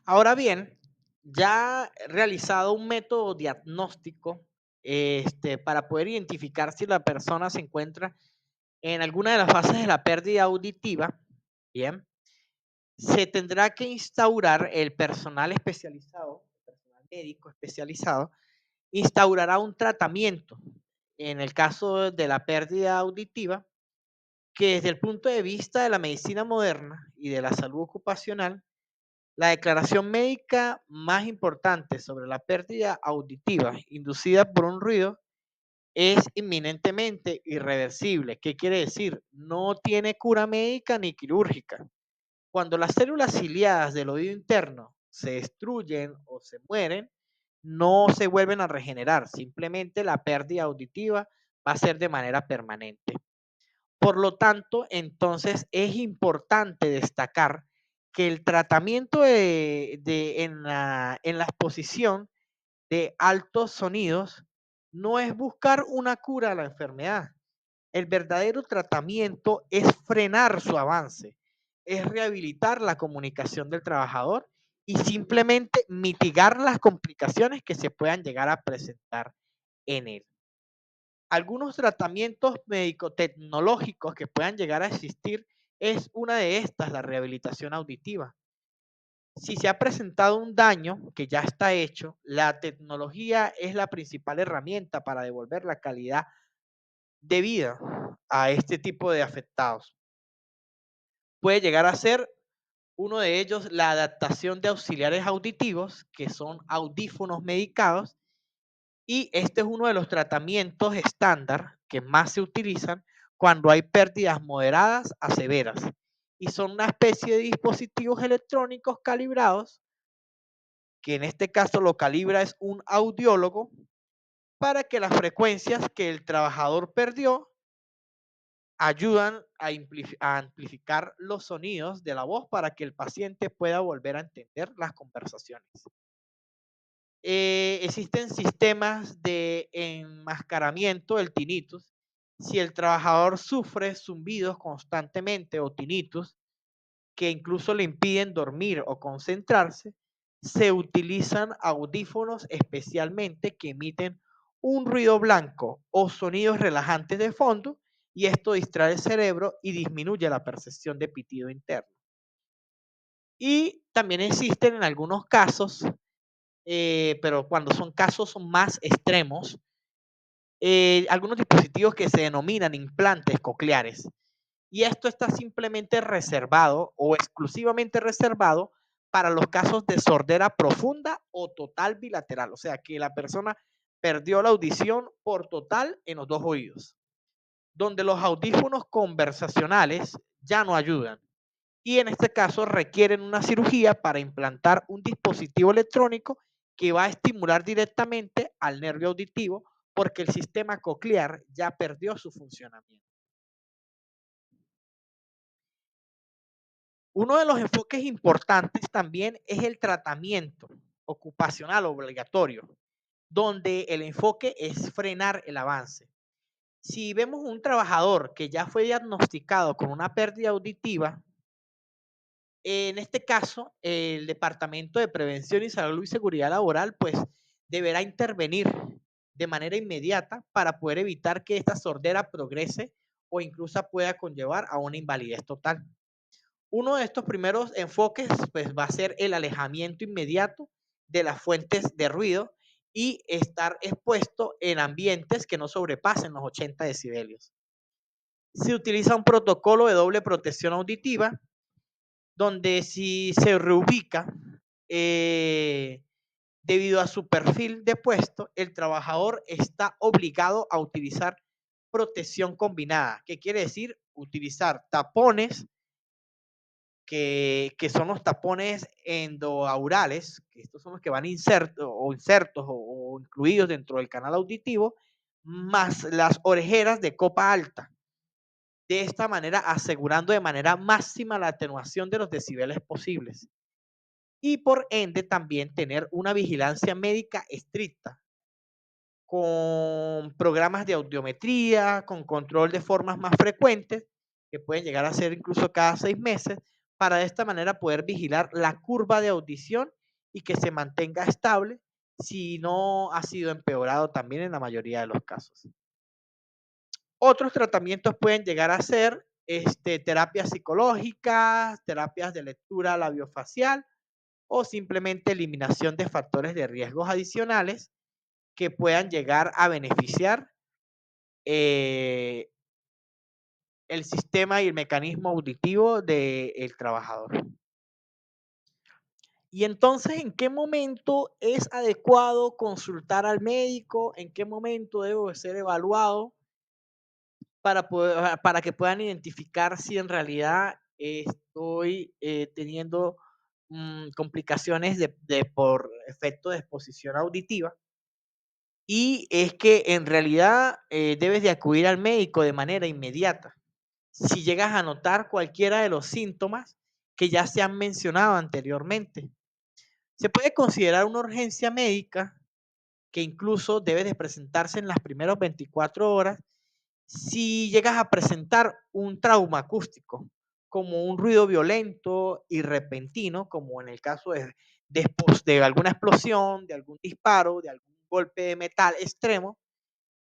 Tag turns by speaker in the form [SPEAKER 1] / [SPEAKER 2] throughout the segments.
[SPEAKER 1] Ahora bien, ya realizado un método diagnóstico, para poder identificar si la persona se encuentra en alguna de las fases de la pérdida auditiva, bien, se tendrá que instaurar el personal especializado, el personal médico especializado, instaurará un tratamiento en el caso de la pérdida auditiva que desde el punto de vista de la medicina moderna y de la salud ocupacional, la declaración médica más importante sobre la pérdida auditiva inducida por un ruido es inminentemente irreversible. ¿Qué quiere decir? No tiene cura médica ni quirúrgica. Cuando las células ciliadas del oído interno se destruyen o se mueren, no se vuelven a regenerar. Simplemente la pérdida auditiva va a ser de manera permanente. Por lo tanto, entonces es importante destacar que el tratamiento en la exposición de altos sonidos no es buscar una cura a la enfermedad. El verdadero tratamiento es frenar su avance, es rehabilitar la comunicación del trabajador y simplemente mitigar las complicaciones que se puedan llegar a presentar en él. Algunos tratamientos médico-tecnológicos que puedan llegar a existir es una de estas, la rehabilitación auditiva. Si se ha presentado un daño que ya está hecho, la tecnología es la principal herramienta para devolver la calidad de vida a este tipo de afectados. Puede llegar a ser uno de ellos la adaptación de auxiliares auditivos, que son audífonos medicados, y este es uno de los tratamientos estándar que más se utilizan cuando hay pérdidas moderadas a severas. Y son una especie de dispositivos electrónicos calibrados, que en este caso lo calibra es un audiólogo, para que las frecuencias que el trabajador perdió ayudan a amplificar los sonidos de la voz para que el paciente pueda volver a entender las conversaciones. Existen sistemas de enmascaramiento del tinnitus. Si el trabajador sufre zumbidos constantemente o tinnitus, que incluso le impiden dormir o concentrarse, se utilizan audífonos especialmente que emiten un ruido blanco o sonidos relajantes de fondo y esto distrae el cerebro y disminuye la percepción de pitido interno. Y también existen en algunos casos, pero cuando son casos más extremos, algunos dispositivos que se denominan implantes cocleares. Y esto está simplemente reservado o exclusivamente reservado para los casos de sordera profunda o total bilateral. O sea, que la persona perdió la audición por total en los dos oídos, donde los audífonos conversacionales ya no ayudan. Y en este caso requieren una cirugía para implantar un dispositivo electrónico que va a estimular directamente al nervio auditivo porque el sistema coclear ya perdió su funcionamiento. Uno de los enfoques importantes también es el tratamiento ocupacional obligatorio, donde el enfoque es frenar el avance. Si vemos un trabajador que ya fue diagnosticado con una pérdida auditiva, en este caso, el Departamento de Prevención y Salud y Seguridad Laboral, pues deberá intervenir de manera inmediata para poder evitar que esta sordera progrese o incluso pueda conllevar a una invalidez total. Uno de estos primeros enfoques pues, va a ser el alejamiento inmediato de las fuentes de ruido y estar expuesto en ambientes que no sobrepasen los 80 decibelios. Se utiliza un protocolo de doble protección auditiva donde si se reubica eh, debido a su perfil de puesto, el trabajador está obligado a utilizar protección combinada. ¿Qué quiere decir? Utilizar tapones que son los tapones endoaurales, que estos son los que van insertos o incluidos dentro del canal auditivo, más las orejeras de copa alta. De esta manera asegurando de manera máxima la atenuación de los decibeles posibles. Y por ende también tener una vigilancia médica estricta con programas de audiometría, con control de formas más frecuentes, que pueden llegar a ser incluso cada 6 meses, para de esta manera poder vigilar la curva de audición y que se mantenga estable si no ha sido empeorado también en la mayoría de los casos. Otros tratamientos pueden llegar a ser terapias psicológicas, terapias de lectura labiofacial o simplemente eliminación de factores de riesgos adicionales que puedan llegar a beneficiar eh, el sistema y el mecanismo auditivo del trabajador. Y entonces, ¿en qué momento es adecuado consultar al médico? ¿En qué momento debo ser evaluado para que puedan identificar si en realidad estoy teniendo complicaciones por efecto de exposición auditiva? Y es que en realidad debes de acudir al médico de manera inmediata si llegas a notar cualquiera de los síntomas que ya se han mencionado anteriormente. Se puede considerar una urgencia médica que incluso debe de presentarse en las primeras 24 horas si llegas a presentar un trauma acústico, como un ruido violento y repentino, como en el caso de alguna explosión, de algún disparo, de algún golpe de metal extremo,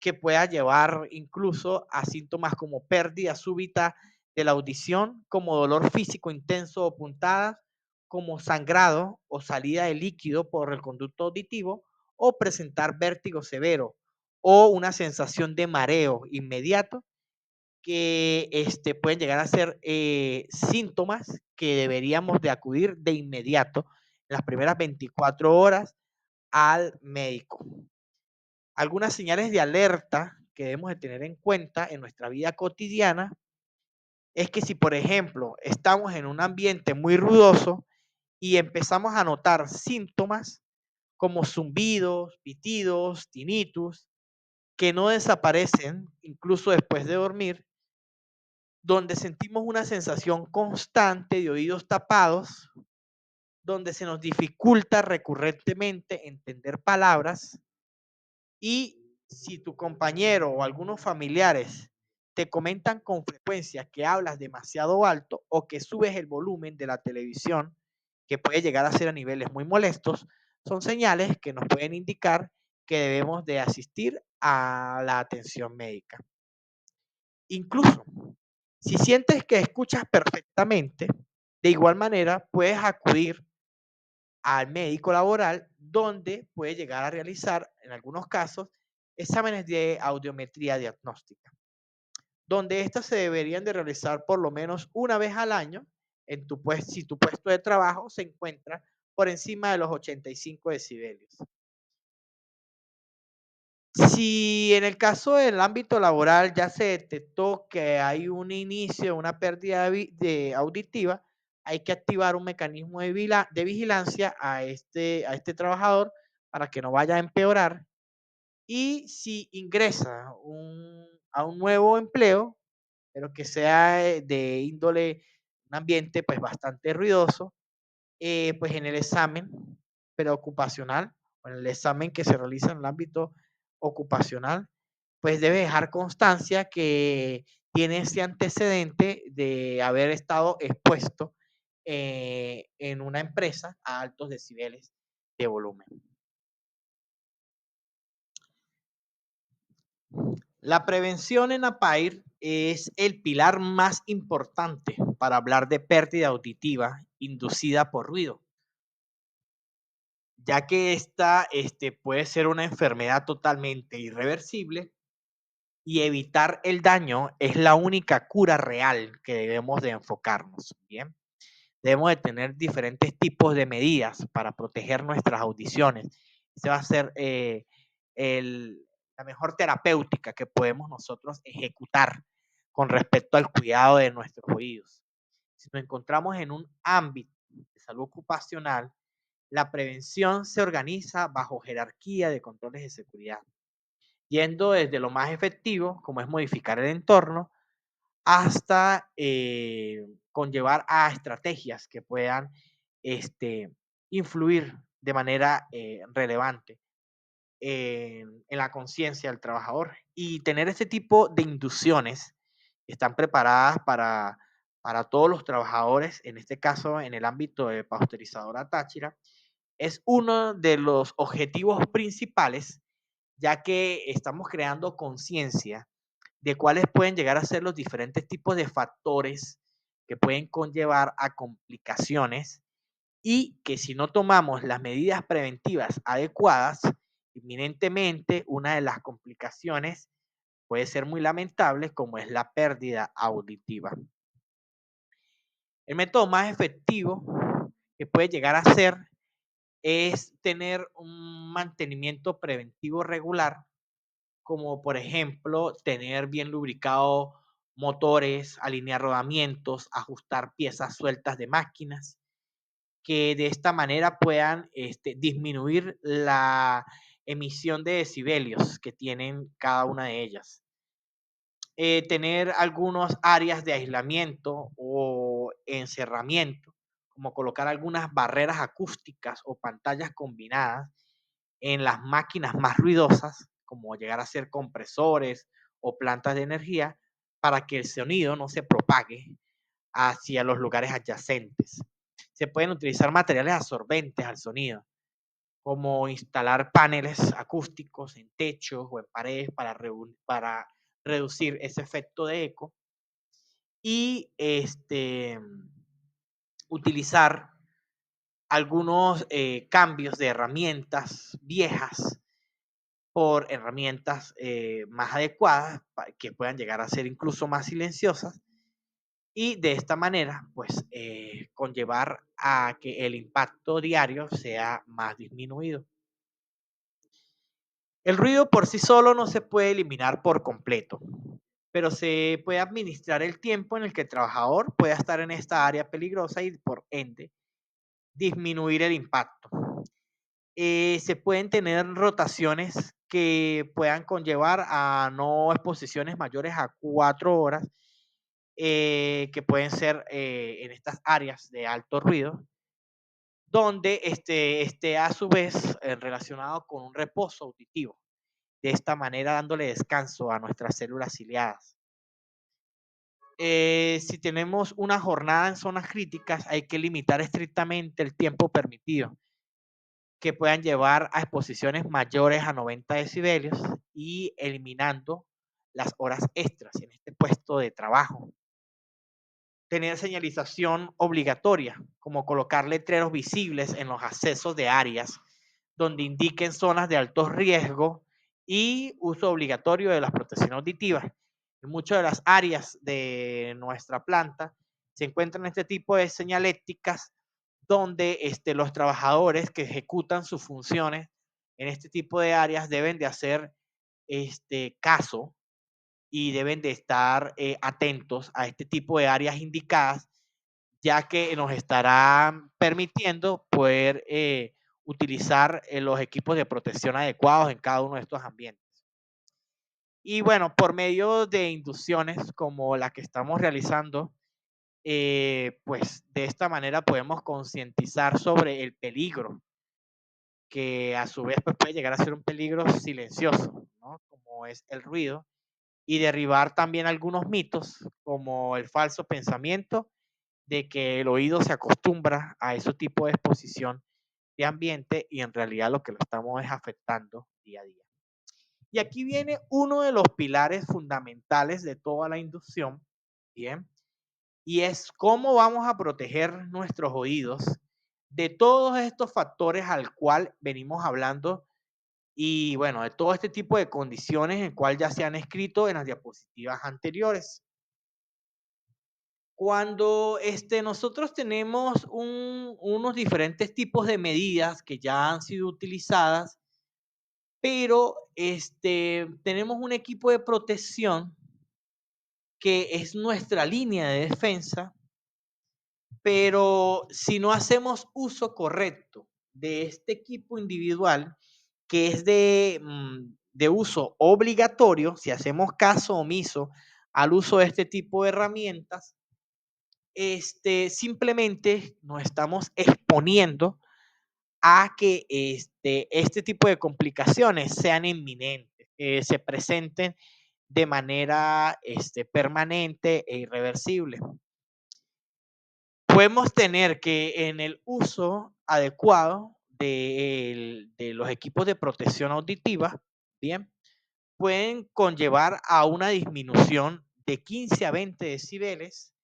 [SPEAKER 1] que pueda llevar incluso a síntomas como pérdida súbita de la audición, como dolor físico intenso o puntadas, como sangrado o salida de líquido por el conducto auditivo, o presentar vértigo severo o una sensación de mareo inmediato que pueden llegar a ser síntomas que deberíamos de acudir de inmediato en las primeras 24 horas al médico. Algunas señales de alerta que debemos de tener en cuenta en nuestra vida cotidiana es que si, por ejemplo, estamos en un ambiente muy ruidoso y empezamos a notar síntomas como zumbidos, pitidos, tinnitus, que no desaparecen incluso después de dormir, donde sentimos una sensación constante de oídos tapados, donde se nos dificulta recurrentemente entender palabras. Y si tu compañero o algunos familiares te comentan con frecuencia que hablas demasiado alto o que subes el volumen de la televisión, que puede llegar a ser a niveles muy molestos, son señales que nos pueden indicar que debemos de asistir a la atención médica. Incluso, si sientes que escuchas perfectamente, de igual manera puedes acudir al médico laboral, donde puede llegar a realizar, en algunos casos, exámenes de audiometría diagnóstica, donde estas se deberían de realizar por lo menos una vez al año si tu puesto de trabajo se encuentra por encima de los 85 decibelios. Si en el caso del ámbito laboral ya se detectó que hay un inicio, una pérdida de auditiva, hay que activar un mecanismo de vigilancia a este trabajador para que no vaya a empeorar. Y si ingresa a un nuevo empleo, pero que sea de índole, un ambiente pues bastante ruidoso, pues en el examen preocupacional o en el examen que se realiza en el ámbito ocupacional, pues debe dejar constancia que tiene ese antecedente de haber estado expuesto en una empresa a altos decibeles de volumen. La prevención en APAIR es el pilar más importante para hablar de pérdida auditiva inducida por ruido, ya que esta puede ser una enfermedad totalmente irreversible y evitar el daño es la única cura real que debemos de enfocarnos. Bien, debemos de tener diferentes tipos de medidas para proteger nuestras audiciones. Esa va a ser la mejor terapéutica que podemos nosotros ejecutar con respecto al cuidado de nuestros oídos. Si nos encontramos en un ámbito de salud ocupacional, la prevención se organiza bajo jerarquía de controles de seguridad, yendo desde lo más efectivo, como es modificar el entorno, hasta conllevar a estrategias que puedan influir de manera relevante en la conciencia del trabajador y tener este tipo de inducciones que están preparadas para todos los trabajadores, en este caso en el ámbito de pasteurizadora Táchira, es uno de los objetivos principales, ya que estamos creando conciencia de cuáles pueden llegar a ser los diferentes tipos de factores que pueden conllevar a complicaciones y que si no tomamos las medidas preventivas adecuadas, inminentemente una de las complicaciones puede ser muy lamentable, como es la pérdida auditiva. El método más efectivo que puede llegar a ser es tener un mantenimiento preventivo regular, como por ejemplo tener bien lubricados motores, alinear rodamientos, ajustar piezas sueltas de máquinas, que de esta manera puedan disminuir la emisión de decibelios que tienen cada una de ellas. Tener algunas áreas de aislamiento o encerramiento, como colocar algunas barreras acústicas o pantallas combinadas en las máquinas más ruidosas, como llegar a ser compresores o plantas de energía, para que el sonido no se propague hacia los lugares adyacentes. Se pueden utilizar materiales absorbentes al sonido, como instalar paneles acústicos en techos o en paredes para reducir ese efecto de eco y utilizar algunos cambios de herramientas viejas por herramientas más adecuadas que puedan llegar a ser incluso más silenciosas y de esta manera pues conllevar a que el impacto diario sea más disminuido. El ruido por sí solo no se puede eliminar por completo, pero se puede administrar el tiempo en el que el trabajador pueda estar en esta área peligrosa y por ende disminuir el impacto. Se pueden tener rotaciones que puedan conllevar a no exposiciones mayores a 4 horas, que pueden ser en estas áreas de alto ruido, donde esté a su vez relacionado con un reposo auditivo, de esta manera dándole descanso a nuestras células ciliadas. Si tenemos una jornada en zonas críticas, hay que limitar estrictamente el tiempo permitido, que puedan llevar a exposiciones mayores a 90 decibelios y eliminando las horas extras en este puesto de trabajo. Tener señalización obligatoria, como colocar letreros visibles en los accesos de áreas donde indiquen zonas de alto riesgo y uso obligatorio de las protecciones auditivas. En muchas de las áreas de nuestra planta se encuentran este tipo de señaléticas donde los trabajadores que ejecutan sus funciones en este tipo de áreas deben de hacer caso y deben de estar atentos a este tipo de áreas indicadas, ya que nos estarán permitiendo poder utilizar los equipos de protección adecuados en cada uno de estos ambientes. Y bueno, por medio de inducciones como la que estamos realizando, pues de esta manera podemos concientizar sobre el peligro, que a su vez pues, puede llegar a ser un peligro silencioso, ¿no? Como es el ruido, y derribar también algunos mitos, como el falso pensamiento de que el oído se acostumbra a ese tipo de exposición de ambiente y en realidad lo que lo estamos es afectando día a día. Y aquí viene uno de los pilares fundamentales de toda la inducción, ¿bien? Y es cómo vamos a proteger nuestros oídos de todos estos factores al cual venimos hablando y bueno, de todo este tipo de condiciones en cual ya se han escrito en las diapositivas anteriores. Cuando nosotros tenemos unos diferentes tipos de medidas que ya han sido utilizadas, pero tenemos un equipo de protección que es nuestra línea de defensa, pero si no hacemos uso correcto de este equipo individual, que es de uso obligatorio, si hacemos caso omiso al uso de este tipo de herramientas, simplemente nos estamos exponiendo a que este tipo de complicaciones sean inminentes, que se presenten de manera permanente e irreversible. podemos tener que en el uso adecuado de los equipos de protección auditiva, bien, pueden conllevar a una disminución de 15 a 20 decibeles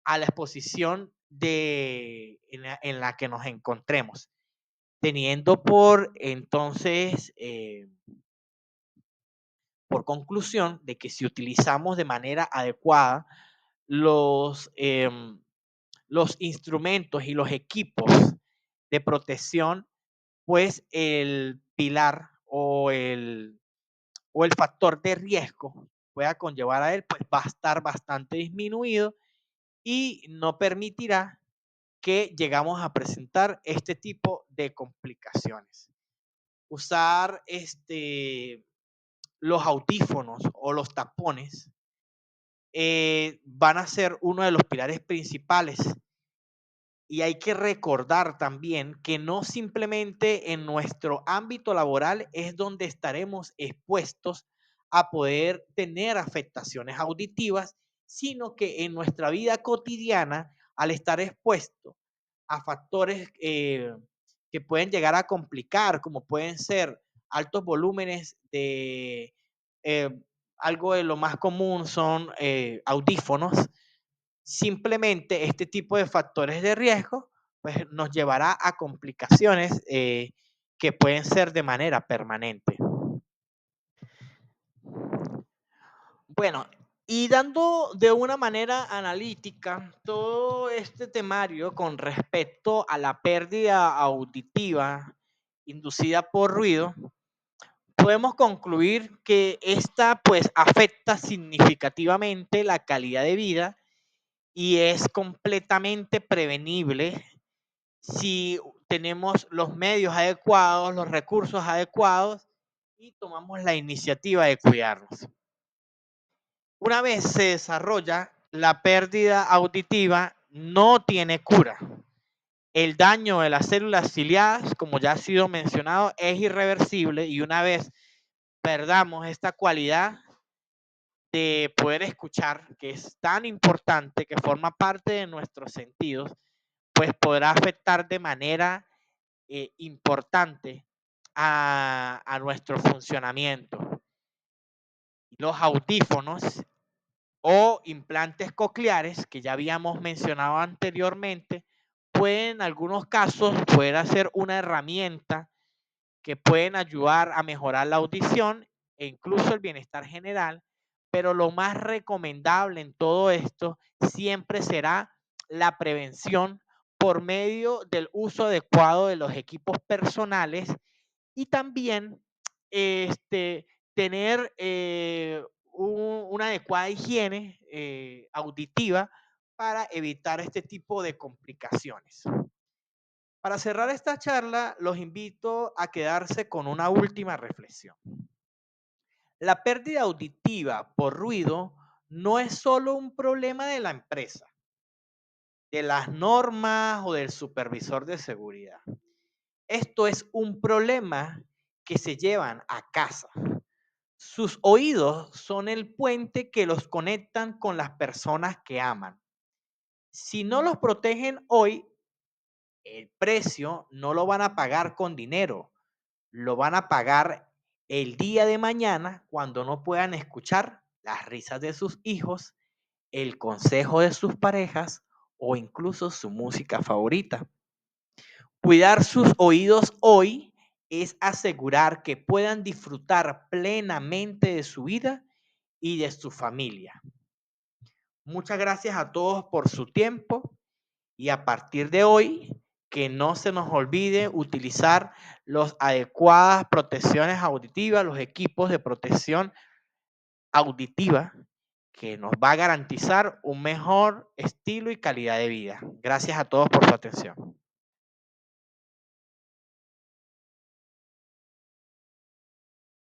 [SPEAKER 1] a la exposición en la que nos encontremos, teniendo por entonces, por conclusión, de que si utilizamos de manera adecuada los, los instrumentos y los equipos de protección, pues el pilar o el factor de riesgo pueda conllevar a él, pues va a estar bastante disminuido y no permitirá que llegamos a presentar este tipo de complicaciones. Usar los audífonos o los tapones van a ser uno de los pilares principales. Y hay que recordar también que no simplemente en nuestro ámbito laboral es donde estaremos expuestos a poder tener afectaciones auditivas, sino que en nuestra vida cotidiana, al estar expuesto a factores que pueden llegar a complicar, como pueden ser altos volúmenes de eh, algo de lo más común son audífonos. Simplemente este tipo de factores de riesgo pues, nos llevará a complicaciones que pueden ser de manera permanente. Bueno, y dando de una manera analítica todo este temario con respecto a la pérdida auditiva inducida por ruido, podemos concluir que esta pues afecta significativamente la calidad de vida y es completamente prevenible si tenemos los medios adecuados, los recursos adecuados y tomamos la iniciativa de cuidarnos. Una vez se desarrolla, la pérdida auditiva no tiene cura. El daño de las células ciliadas, como ya ha sido mencionado, es irreversible y una vez perdamos esta cualidad de poder escuchar, que es tan importante, que forma parte de nuestros sentidos, pues podrá afectar de manera importante a nuestro funcionamiento. Los audífonos o implantes cocleares, que ya habíamos mencionado anteriormente, pueden en algunos casos poder ser una herramienta que pueden ayudar a mejorar la audición e incluso el bienestar general, pero lo más recomendable en todo esto siempre será la prevención por medio del uso adecuado de los equipos personales y también tener una adecuada higiene auditiva para evitar este tipo de complicaciones. Para cerrar esta charla, los invito a quedarse con una última reflexión. La pérdida auditiva por ruido no es solo un problema de la empresa, de las normas o del supervisor de seguridad. Esto es un problema que se llevan a casa. Sus oídos son el puente que los conectan con las personas que aman. Si no los protegen hoy, el precio no lo van a pagar con dinero, lo van a pagar el día de mañana cuando no puedan escuchar las risas de sus hijos, el consejo de sus parejas o incluso su música favorita. Cuidar sus oídos hoy es asegurar que puedan disfrutar plenamente de su vida y de su familia. Muchas gracias a todos por su tiempo y a partir de hoy que no se nos olvide utilizar las adecuadas protecciones auditivas, los equipos de protección auditiva que nos va a garantizar un mejor estilo y calidad de vida. Gracias a todos por su atención.